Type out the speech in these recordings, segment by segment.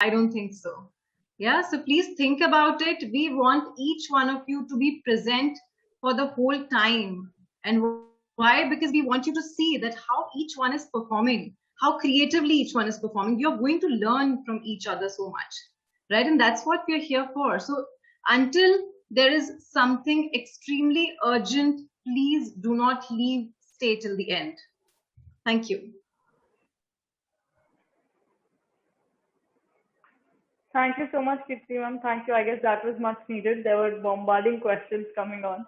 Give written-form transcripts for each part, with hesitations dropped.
I don't think so. Yeah, so please think about it. We want each one of you to be present for the whole time. And why? Because we want you to see that how each one is performing, how creatively each one is performing. You're going to learn from each other so much, right? And that's what we're here for. So until there is something extremely urgent, please do not leave, stay till the end. Thank you. Thank you so much, Kirti ma'am. Thank you. I guess that was much needed. There were bombarding questions coming on.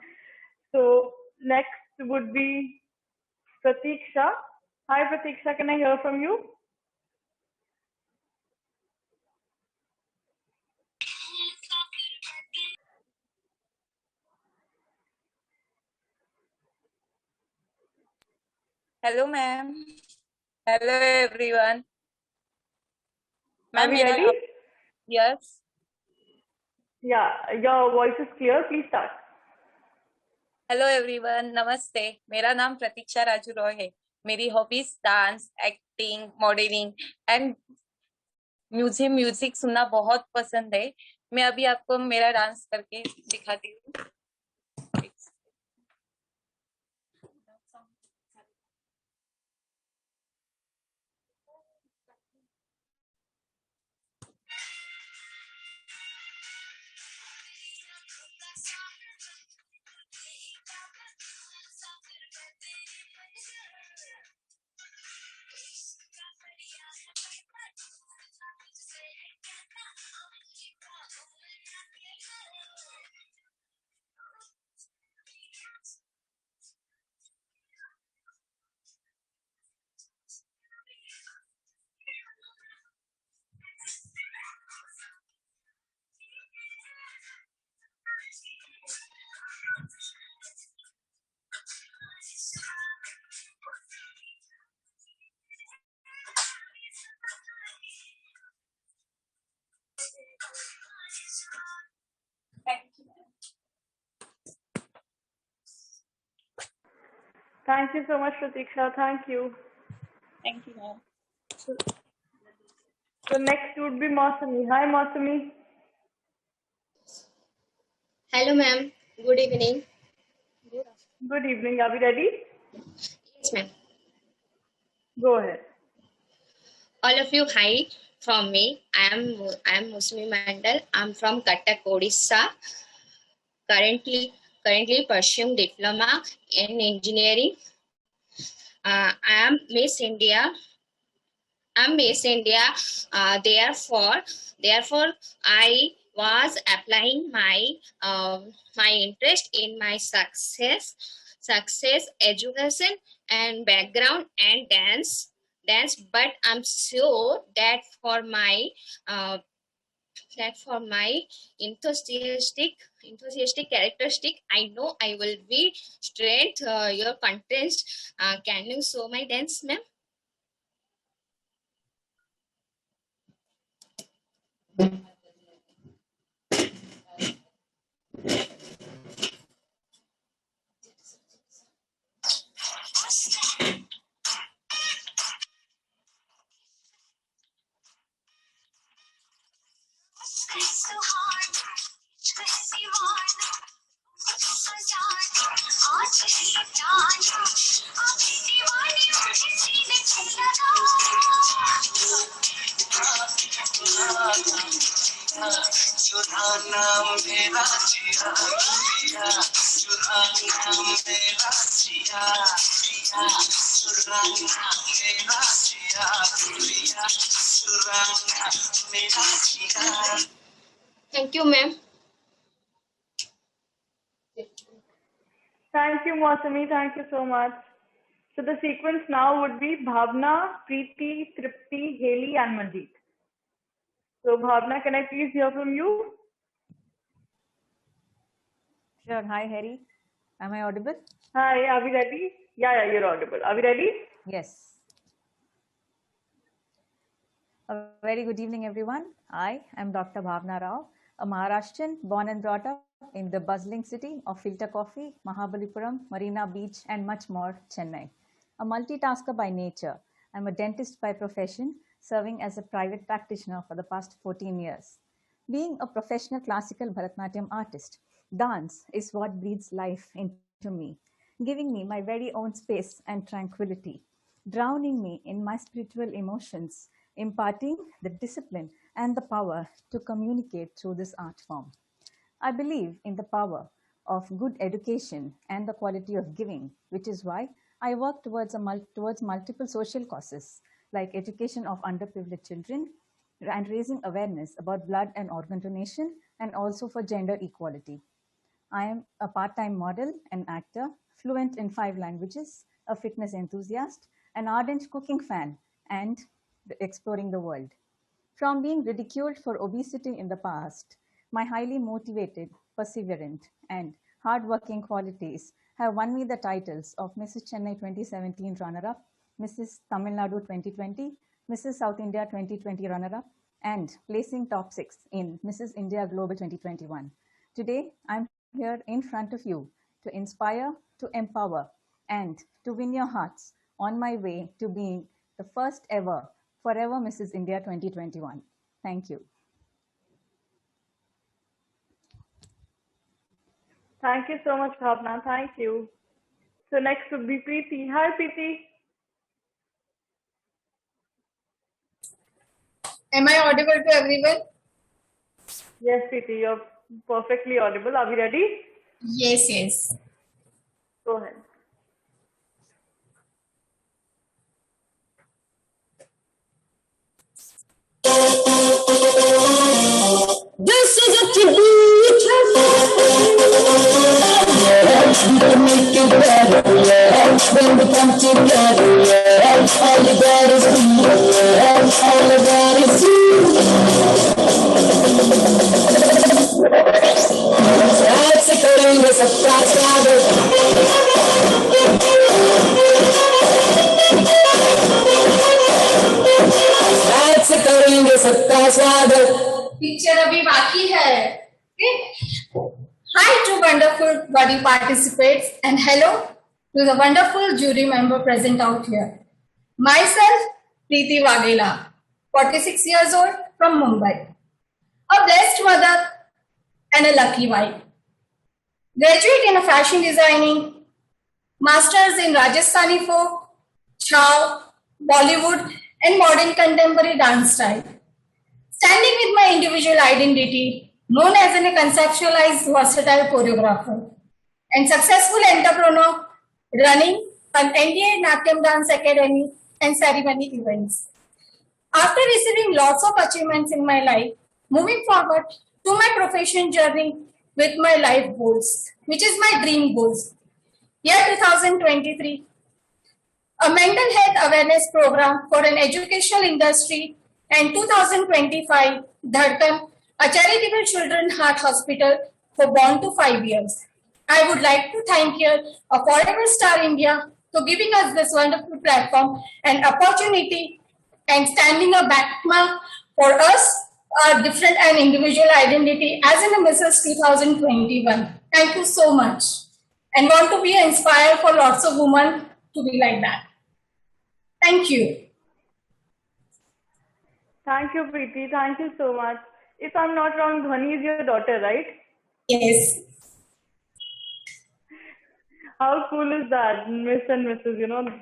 So next would be Pratiksha. Hi, Pratiksha. Can I hear from you? Hello, ma'am. Hello, everyone. Are Ma'am, we ready? Yes. Yeah, your voice is clear. Please start. Hello everyone, नमस्ते। मेरा नाम प्रतीक्षा राजू रॉय है। मेरी hobbies dance, acting, modelling and मुझे music सुनना बहुत पसंद है। मैं अभी आपको मेरा डांस करके दिखाती हूँ। Thank you so much, Pratiksha. Thank you. Thank you, ma'am. So next would be Mausami. Hi, Mausami. Hello, ma'am. Good evening. Good evening. Are we ready? Yes, ma'am. Go ahead. All of you, hi from me. I am Musmi Mandal. I'm from Cuttack, Odisha. Currently pursuing diploma in engineering. I am Miss India. I'm Miss India. Therefore, I was applying my interest in my success, education, and background and dance. But I'm sure that for my enthusiastic characteristic, I know I will be straight your contest. Can you show my dance, ma'am? Thank you, ma'am. Thank you, Mausami. Thank you so much. So the sequence now would be Bhavna, Preeti, Tripti, Haley, and Manjeet. So Bhavna, can I please hear from you? Sure. Hi, Harry. Am I audible? Hi, are we ready? Yeah, you're audible. Are we ready? Yes. A very good evening, everyone. I am Dr. Bhavna Rao, a Maharashtrian born and brought up in the bustling city of Filter Coffee, Mahabalipuram, Marina Beach, and much more, Chennai. A multitasker by nature, I'm a dentist by profession serving as a private practitioner for the past 14 years. Being a professional classical Bharatanatyam artist, dance is what breathes life into me, giving me my very own space and tranquility, drowning me in my spiritual emotions, imparting the discipline and the power to communicate through this art form. I believe in the power of good education and the quality of giving, which is why I work towards multiple social causes like education of underprivileged children and raising awareness about blood and organ donation and also for gender equality. I am a part-time model and actor, fluent in 5 languages, a fitness enthusiast, an ardent cooking fan, and exploring the world. From being ridiculed for obesity in the past, my highly motivated, perseverant, and hardworking qualities have won me the titles of Mrs. Chennai 2017 runner-up, Mrs. Tamil Nadu 2020, Mrs. South India 2020 runner-up, and placing top 6 in Mrs. India Global 2021. Today, I'm here in front of you to inspire, to empower, and to win your hearts on my way to being the first ever Forever Mrs. India 2021. Thank you. Thank you so much, Bhavna. Thank you. So next would be Preeti. Hi, Preeti. Am I audible to everyone? Yes, Preeti, you're perfectly audible. Are we ready? Yes, yes. Go ahead. This is a tribute. To make it better, yeah. When we come together, yeah. All you got is me, yeah. All you got is you. आज से करेंगे सबका स्वागत. आज से करेंगे सबका स्वागत. पिक्चर अभी बाकी है. Hi to wonderful body participants and hello to the wonderful jury member present out here. Myself, Preeti Waghela, 46 years old from Mumbai. A blessed mother and a lucky wife. Graduate in fashion designing, masters in Rajasthani folk, Chow, Bollywood and modern contemporary dance style. Standing with my individual identity, known as a conceptualized versatile choreographer and successful entrepreneur running an NDA Natyam Dance Academy and ceremony events. After receiving lots of achievements in my life, moving forward to my profession journey with my life goals, which is my dream goals. Year 2023, a mental health awareness program for an educational industry, and 2025, Dhadkan, a charitable children's heart hospital for born to 5 years. I would like to thank here a Forever Star India for giving us this wonderful platform and opportunity and standing a backmark for us, our different and individual identity as in a Mrs. 2021. Thank you so much. And want to be inspired for lots of women to be like that. Thank you. Thank you, Preeti. Thank you so much. If I'm not wrong, Dhwani is your daughter, right? Yes. How cool is that, Miss and Mrs.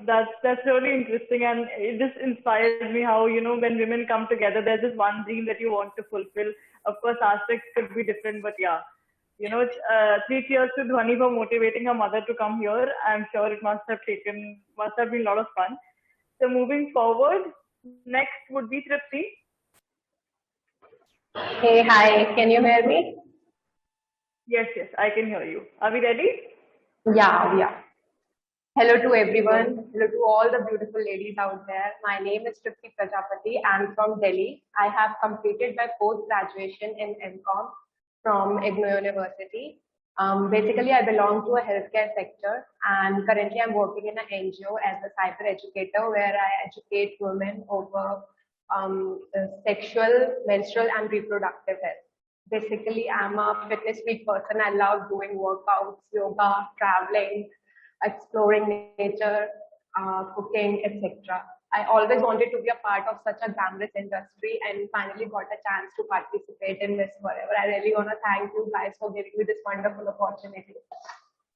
That's really interesting, and it just inspires me how when women come together, there's this one dream that you want to fulfill. Of course, aspects could be different, but yeah, 3 cheers to Dhwani for motivating her mother to come here. I'm sure it must have been a lot of fun. So moving forward, next would be Tripti. Hey, hi, can you hear me? Yes, I can hear you. Are we ready? Yeah. Hello to everyone. Hello to all the beautiful ladies out there. My name is Tripti Prajapati. I'm from Delhi. I have completed my post-graduation in MCOM from IGNOU University. Basically, I belong to a healthcare sector, and currently I'm working in an NGO as a cyber educator where I educate women over sexual, menstrual, and reproductive health. Basically, I'm a fitness freak person. I love doing workouts, yoga, traveling, exploring nature, cooking, etc. I always wanted to be a part of such a glamorous industry and finally got a chance to participate in Miss Forever. I really want to thank you guys for giving me this wonderful opportunity.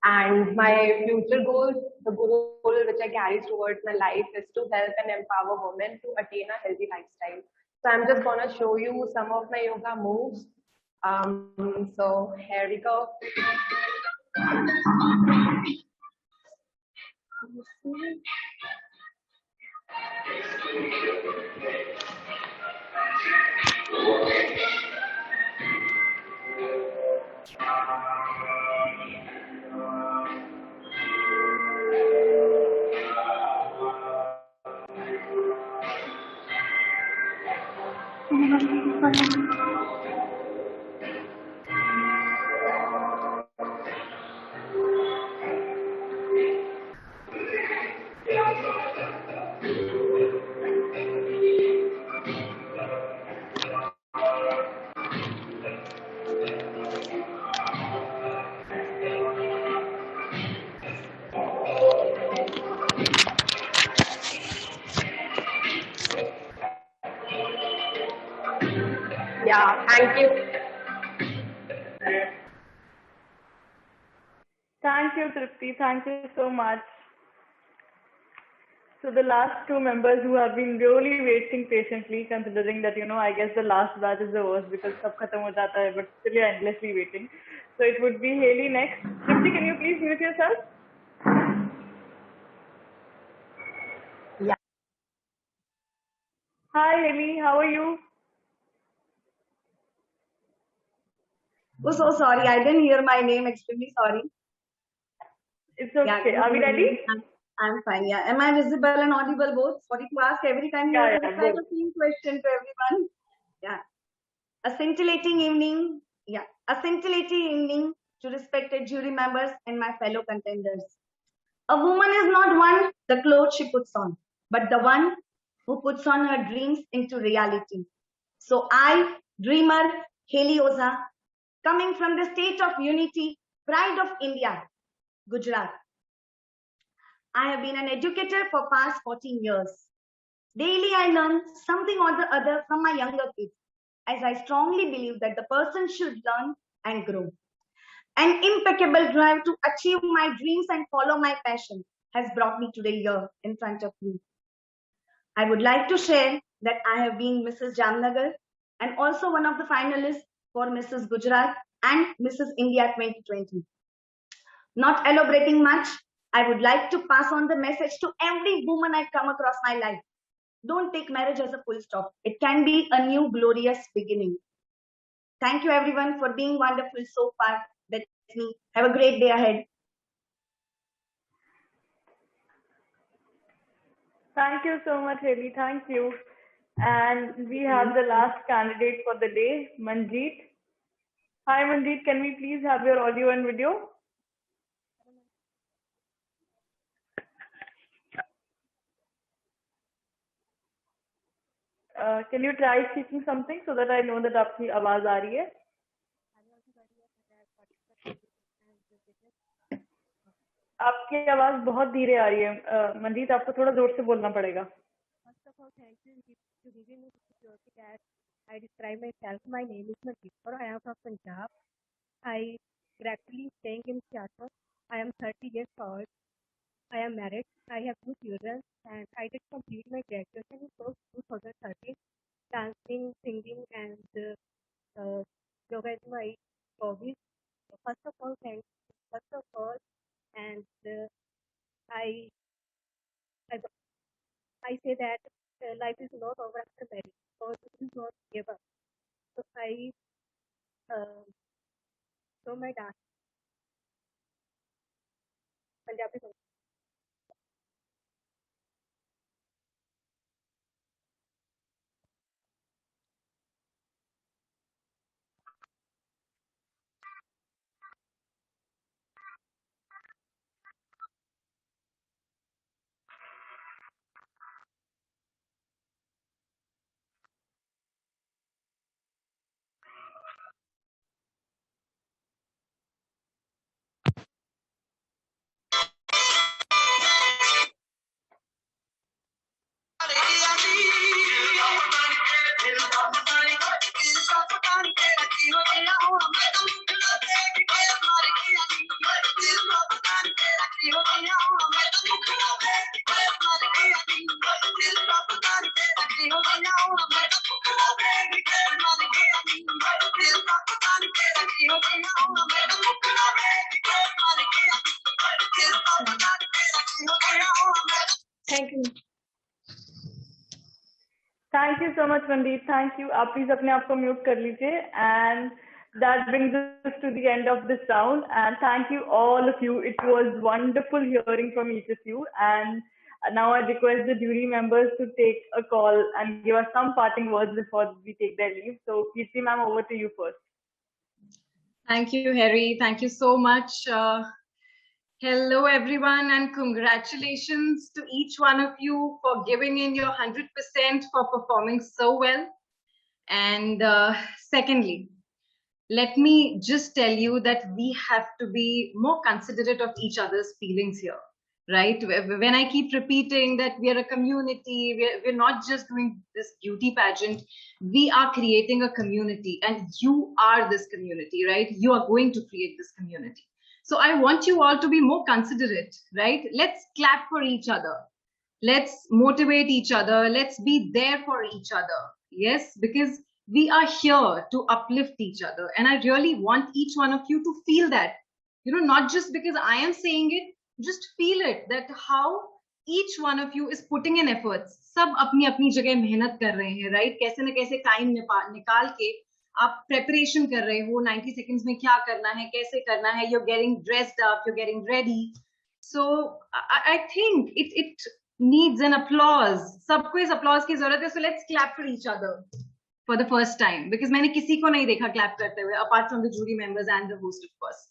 And my future goals, the goal which I carry towards my life is to help and empower women to attain a healthy lifestyle. So I'm just going to show you some of my yoga moves. So here we go. Yeah, thank you. Thank you, Tripti. Thank you so much. So the last two members who have been really waiting patiently, considering that, I guess the last batch is the worst because sab khatam ho jata hai, but still you're endlessly waiting. So it would be Haley next. Tripti, can you please mute yourself? Yeah. Hi, Haley. How are you? Oh, so sorry. I didn't hear my name. Extremely sorry. It's okay. Yeah, Are we ready? I'm fine. Yeah. Am I visible and audible both? Sorry to ask every time you Yeah, reply both. the same question to everyone. Yeah. A scintillating evening. Yeah. A scintillating evening to respected jury members and my fellow contenders. A woman is not one the clothes she puts on, but the one who puts on her dreams into reality. So I, dreamer Haley Oza, coming from the state of unity, pride of India, Gujarat. I have been an educator for past 14 years. Daily I learn something or the other from my younger kids, as I strongly believe that the person should learn and grow. An impeccable drive to achieve my dreams and follow my passion has brought me today here in front of you. I would like to share that I have been Mrs. Jamnagar and also one of the finalists for Mrs. Gujarat and Mrs. India 2020. Not elaborating much, I would like to pass on the message to every woman I come across my life. Don't take marriage as a full stop. It can be a new glorious beginning. Thank you everyone for being wonderful so far. That's me. Have a great day ahead. Thank you so much, Haley. Thank you. And we have the last candidate for the day, Manjeet. Hi, Manjeet. Can we please have your audio and video? Can you try speaking something so that I know that आपकी आवाज आ रही है? आपकी आवाज बहुत धीरे आ रही है मंजीत, आपको थोड़ा जोर से बोलना पड़ेगा. First of all, thank you to giving me the opportunity that I describe myself. My name is Manjeet Kaur. I am from Punjab. I currently staying in Seattle. I am 30 years old. I am married. I have 2 children, and I did complete my graduation in 2013. Dancing, singing, and yoga is my hobby. So first of all, thank you. First of all, and I, I say that life is not over after marriage, or it is not give up. So I show my dance, Punjabi song. Thank you. Thank you so much, Mandeep. Thank you. आप please अपने आप को mute कर लीजिए. And that brings us to the end of this round. And thank you all of you. It was wonderful hearing from each of you. And now I request the jury members to take a call and give us some parting words before we take their leave. So, Kirti ma'am, over to you first. Thank you, Harry. Thank you so much. Hello, everyone, and congratulations to each one of you for giving in your 100% for performing so well. And secondly, let me just tell you that we have to be more considerate of each other's feelings here, right? When I keep repeating that we are a community, we're not just doing this beauty pageant, we are creating a community, and you are this community, right? You are going to create this community. So I want you all to be more considerate, right? Let's clap for each other. Let's motivate each other. Let's be there for each other. Yes, because we are here to uplift each other. And I really want each one of you to feel that, not just because I am saying it, just feel it, that how each one of you is putting in efforts. सब अपनी अपनी जगह मेहनत कर रहे हैं, right? कैसे न कैसे time निकाल के आप preparation कर रहे हो, 90 seconds में क्या करना है, कैसे करना है, you're getting dressed up, you're getting ready. So I think it needs an applause. सबको इस applause की जरूरत है. So let's clap for each other for the first time, because मैंने किसी को नहीं देखा clap करते हुए, apart from the jury members and the host, of course.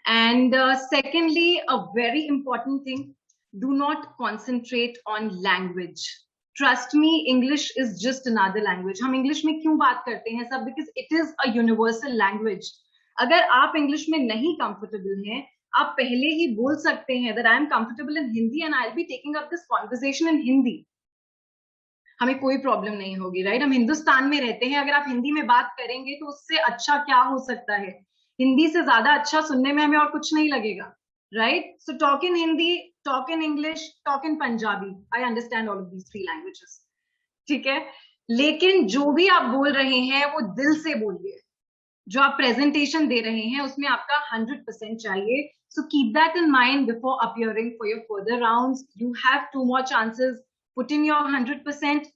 And secondly, a very important thing, do not concentrate on language. Trust me, English is just another language. हम English में क्यों बात करते हैं सब? Because it is a universal language. अगर आप English में नहीं comfortable हैं, आप पहले ही बोल सकते हैं that I am comfortable in Hindi and I'll be taking up this conversation in Hindi. हमें कोई प्रॉब्लम नहीं होगी, राइट? हम हिंदुस्तान में रहते हैं, अगर आप हिंदी में बात करेंगे तो उससे अच्छा क्या हो सकता है? हिंदी से ज्यादा अच्छा सुनने में हमें और कुछ नहीं लगेगा, right? So talk in Hindi, talk in English, talk in Punjabi. I understand all of these 3 languages, ठीक है? लेकिन जो भी आप बोल रहे हैं वो दिल से बोलिए. जो आप प्रेजेंटेशन दे रहे हैं उसमें आपका 100% चाहिए. So keep that in mind before appearing for your further rounds. You have 2 more chances. Put in your 100%.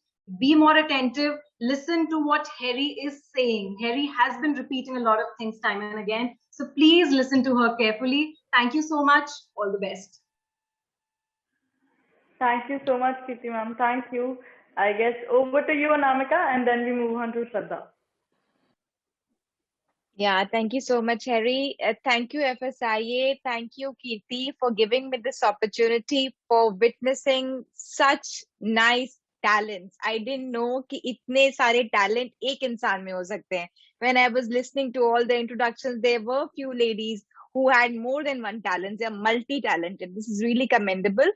Be more attentive. Listen to what Harry is saying. Harry has been repeating a lot of things time and again. So please listen to her carefully. Thank you so much. All the best. Thank you so much, Kirti ma'am. Thank you. I guess over to you, Anamika, and then we move on to Shraddha. Yeah, thank you so much, Harry. Thank you, FSIA. Thank you, Kirti, for giving me this opportunity for witnessing such nice talents. I didn't know कि इतने सारे talent एक इंसान में हो सकते हैं. When I was listening to all the introductions, there were few ladies who had more than one talent. They are multi-talented. This is really commendable.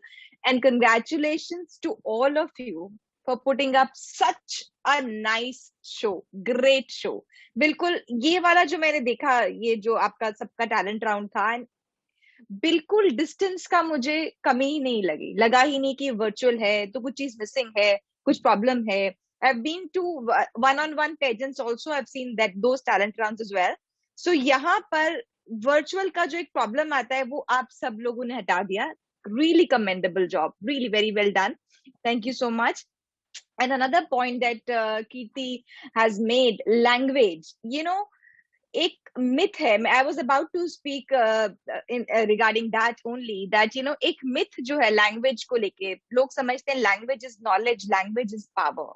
And congratulations to all of you for putting up such a nice show. Great show. बिल्कुल ये वाला जो मैंने देखा, ये जो आपका सबका टैलेंट राउंड था, बिल्कुल डिस्टेंस का मुझे कमी ही नहीं लगा ही नहीं कि वर्चुअल है तो कुछ चीज मिसिंग है, कुछ प्रॉब्लम है. I've been to one-on-one pageants also. I've seen that those talent rounds as well. So यहाँ पर वर्चुअल का जो एक प्रॉब्लम आता है वो आप सब लोगों ने हटा दिया. Really commendable job. Really very well done. Thank you so much. And another point that Kirti has made, language. You know, एक myth है. I was about to speak regarding that only. That you know, एक myth जो है language को लेके, लोग समझते हैं language is knowledge, language is power.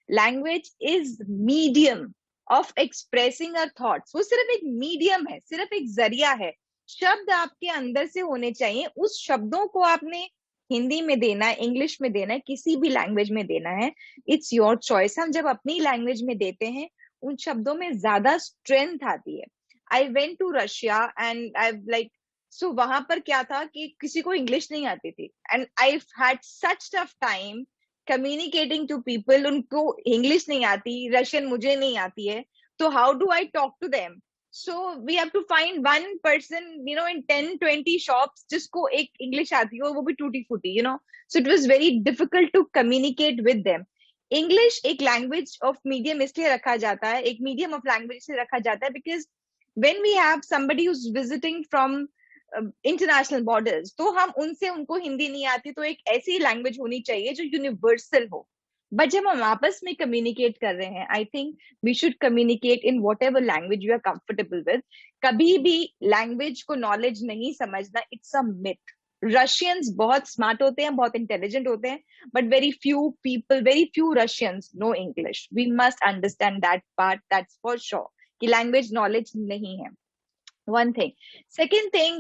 Language is medium of expressing our thoughts. वो सिर्फ एक medium है, सिर्फ एक जरिया है. शब्द आपके अंदर से होने चाहिए. उस शब्दों को आपने हिंदी में देना है, इंग्लिश में देना है, किसी भी लैंग्वेज में देना है. It's your choice. हम जब अपनी लैंग्वेज में देते हैं उन शब्दों में ज्यादा स्ट्रेंथ आती है. I went to Russia and I like so वहां पर क्या था कि किसी को इंग्लिश नहीं आती थी and I had such tough time communicating to people. उनको इंग्लिश नहीं आती, रशियन मुझे नहीं आती है, So how do I talk to them? So we have to find one person, in 10-20 shops जिसको एक English आती हो, वो भी टूटी फूटी, So it was very difficult to communicate with them. English एक language of medium इसलिए रखा जाता है, एक medium of language इसलिए रखा जाता है because when we have somebody who's visiting from international borders, तो हम उनको हिंदी नहीं आती, तो एक ऐसी लैंग्वेज होनी चाहिए जो यूनिवर्सल हो. बट जब हम आपस में कम्युनिकेट कर रहे हैं, I think we should communicate in whatever language you are comfortable with. कभी भी लैंग्वेज को नॉलेज नहीं समझना, इट्स अ मिथ. रशियंस बहुत स्मार्ट होते हैं, बहुत इंटेलिजेंट होते हैं, but very few Russians know English. We must understand that part, that's for sure, कि लैंग्वेज नॉलेज नहीं है. One thing. Second thing,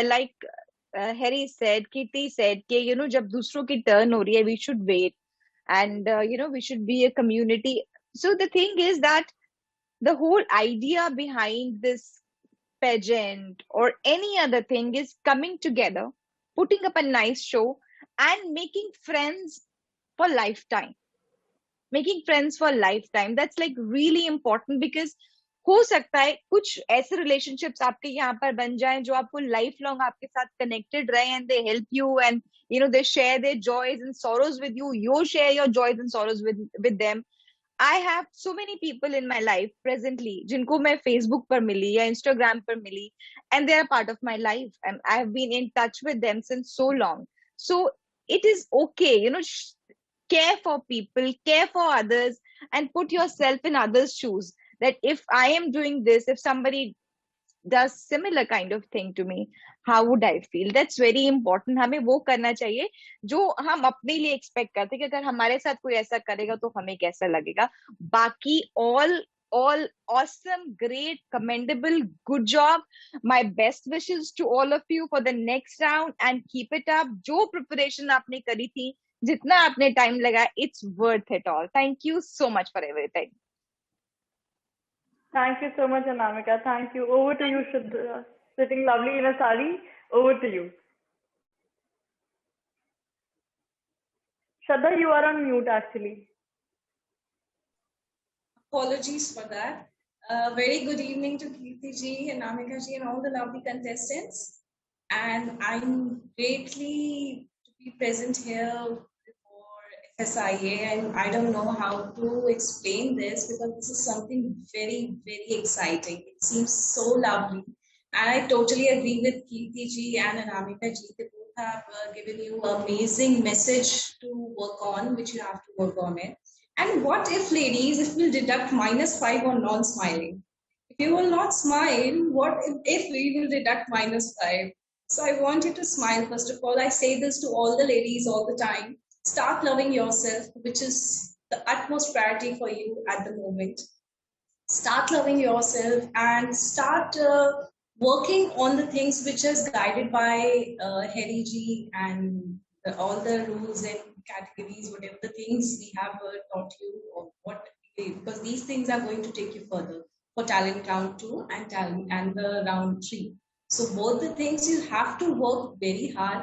like Harry said, Kirti said, जब दूसरों की turn हो रही है, we should wait. And, we should be a community. So the thing is that the whole idea behind this pageant or any other thing is coming together, putting up a nice show and making friends for lifetime. Making friends for lifetime. That's like really important because हो सकता है कुछ ऐसे relationships आपके यहाँ पर बन जाएं जो आपको लाइफ लॉन्ग आपके साथ कनेक्टेड रहे, and they help you, and they share their joys and sorrows with you, you share your joys and sorrows with them. I have so many people in my life presently जिनको मैं Facebook पर मिली या Instagram पर मिली, and they are part of my life and I have been in touch with them since so long. So it is okay, care for people, care for others, and put yourself in others' shoes. That if I am doing this, if somebody does similar kind of thing to me, how would I feel? That's very important. हमें वो करना चाहिए जो हम अपने लिए expect करते हैं कि अगर हमारे साथ कोई ऐसा करेगा तो हमें कैसा लगेगा. बाकी all awesome, great, commendable, good job. My best wishes to all of you for the next round, and keep it up. जो preparation आपने करी थी, जितना आपने टाइम लगा, it's worth it all. Thank you so much for everything. Thank you so much, Anamika. Thank you. Over to you, Shraddha. Sitting lovely in a sari. Over to you. Shraddha, you are on mute actually. Apologies for that. Very good evening to Kirti ji, Anamika ji, and all the lovely contestants. And I'm greatly to be present here SIA, and I don't know how to explain this because this is something very, very exciting. It seems so lovely, and I totally agree with Kirti ji and Anamika ji. They both have given you an amazing message to work on, which you have to work on it. And what if, ladies, if we'll deduct -5 on non-smiling? If you will not smile, what if we will deduct -5? So I want you to smile. First of all, I say this to all the ladies all the time. Start loving yourself, which is the utmost priority for you at the moment. Start loving yourself and start working on the things which is guided by Harry ji and all the rules and categories, whatever the things we have taught you, or because these things are going to take you further for talent round 2 and the round 3. So both the things you have to work very hard.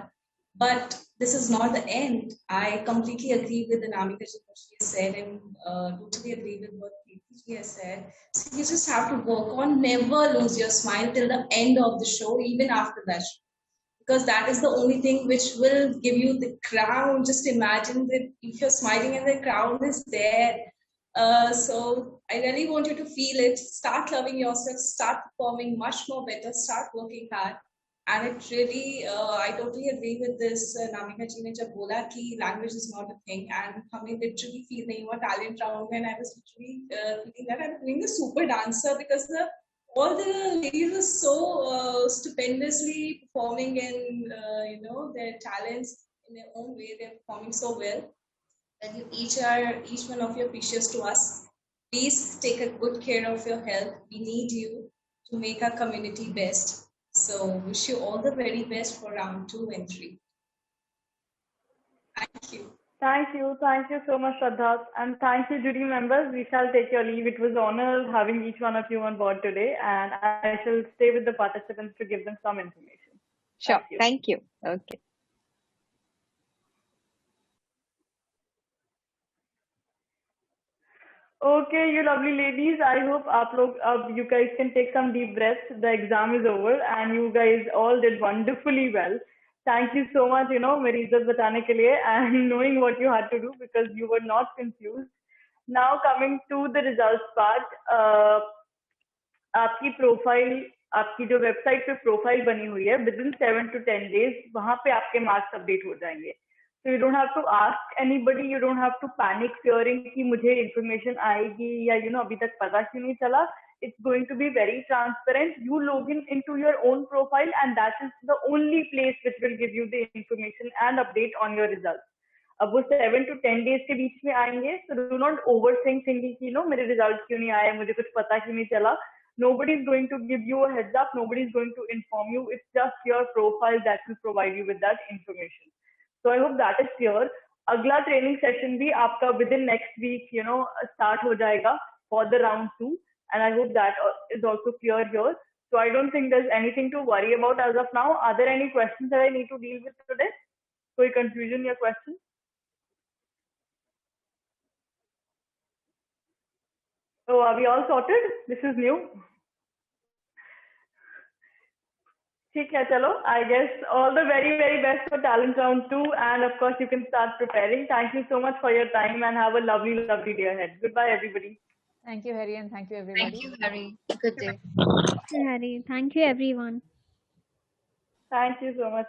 But this is not the end. I completely agree with Anamika ji what she has said, and totally agree with what Kirti ji has said. So you just have to work on, never lose your smile till the end of the show, even after that show. Because that is the only thing which will give you the crown. Just imagine that if you're smiling and the crown is there. So I really want you to feel it. Start loving yourself, start performing much more better, start working hard. And it really, I totally agree with this. Anamika ji ने जब बोला कि language is not a thing, and हमें literally feel नहीं हुआ talent round में, and I was literally feeling that I'm doing a super dancer because all the ladies are so stupendously performing in their talents in their own way. They're performing so well, and each one of you are precious to us. Please take a good care of your health. We need you to make our community best. So wish you all the very best for round 2 and 3. Thank you. Thank you so much, Shraddha, and thank you, jury members. We shall take your leave. It was an honor having each one of you on board today, and I shall stay with the participants to give them some information. Sure. Thank you. Okay. Okay, you lovely ladies. I hope you guys can take some deep breaths. The exam is over and you guys all did wonderfully well. Thank you so much, मेरी इज्जत बचाने के लिए and knowing what you had to do because you were not confused. Now coming to the results part, आपकी profile, आपकी जो website पे profile बनी हुई है, विद इन 7 to 10 days वहां पे आपके मार्क्स अपडेट हो जाएंगे. So you don't have to ask anybody, you don't have to panic fearing कि मुझे information आएगी या अभी तक पता क्यों नहीं चला. It's going to be very transparent. You log in into your own profile and that is the only place which will give you the information and update on your results. अब वो 7 to 10 days के बीच में आएंगे, so do not overthink thinking कि मेरे results क्यों नहीं आए, मुझे कुछ पता क्यों नहीं चला. Nobody is going to give you a heads up. Nobody is going to inform you. It's just your profile that will provide you with that information. So I hope that is clear. अगला training session भी आपका within next week, start हो जाएगा for the round 2. And I hope that is also clear here. So I don't think there's anything to worry about as of now. Are there any questions that I need to deal with today? कोई confusion या question? Oh, are we all sorted? This is new. ठीक है, चलो. I guess all the very, very best for talent round 2, and of course you can start preparing. Thank you so much for your time and have a lovely, lovely day ahead. Goodbye, everybody. Thank you, Harry, and thank you, everybody. Thank you, Harry. Good day. Harry, thank you everyone. Thank you so much.